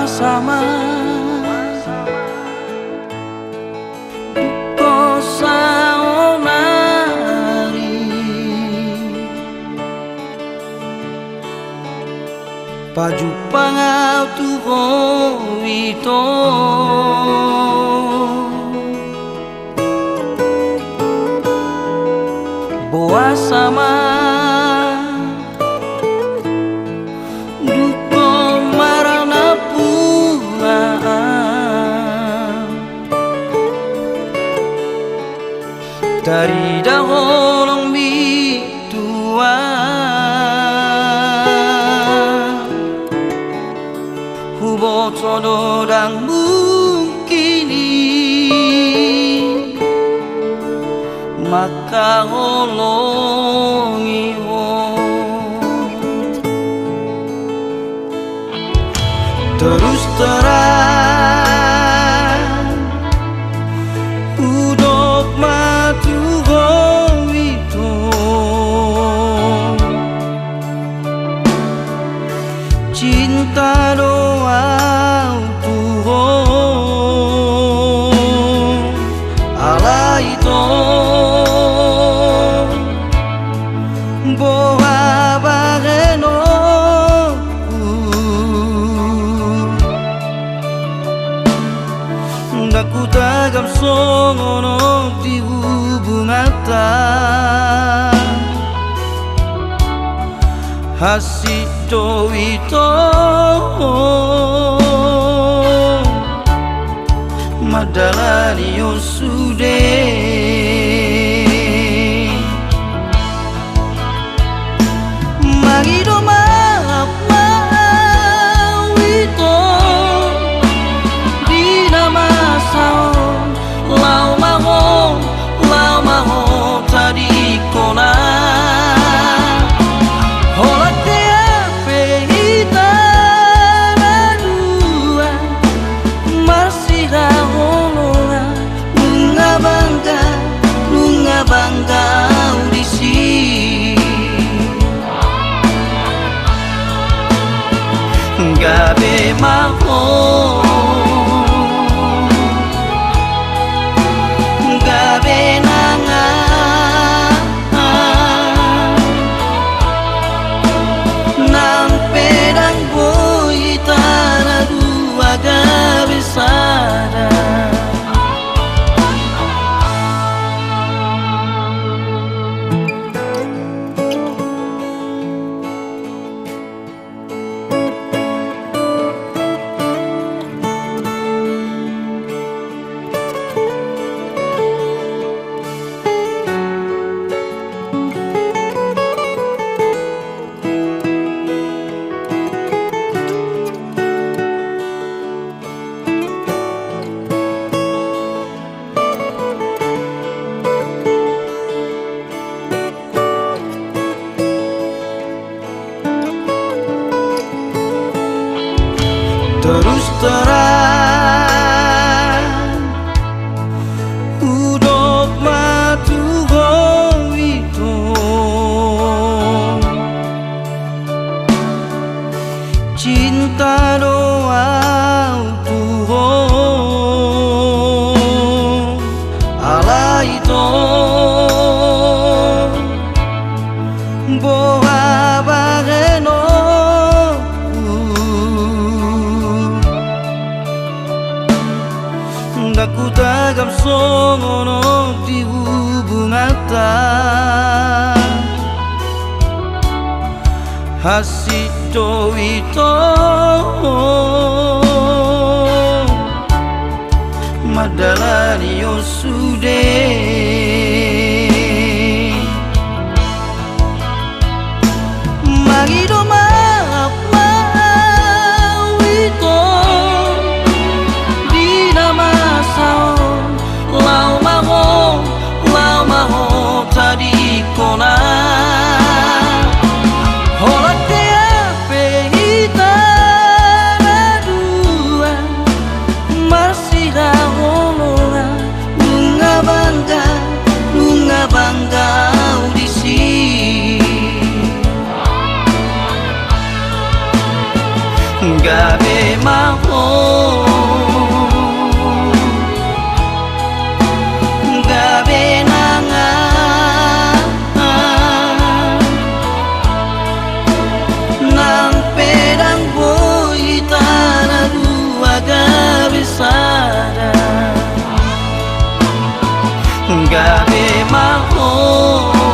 sama kosa onari paju pangau tuvo wito boa sama dari dahulu bitua hubo todo dan mungkini maka holongi terus terang udok matu itu cinta doa Tuhan ala itu boa bageno daku tagam songono di hubungatan hasido itu madalani yosude magido maaf maaf itu di nama sao lau maho tadi kona bangga audisi gabe maho gabe nanga nang pedang boy tanah dua gabe sada terus terang udok matu itu cinta doa Tuhan ala itu boa bageno daku tagam songono di hubungatan hasido itu madalani yosude magido maaf maaf itu di nama sao lau maho tadi kona holate ape hita dua masih holonga Ada be maho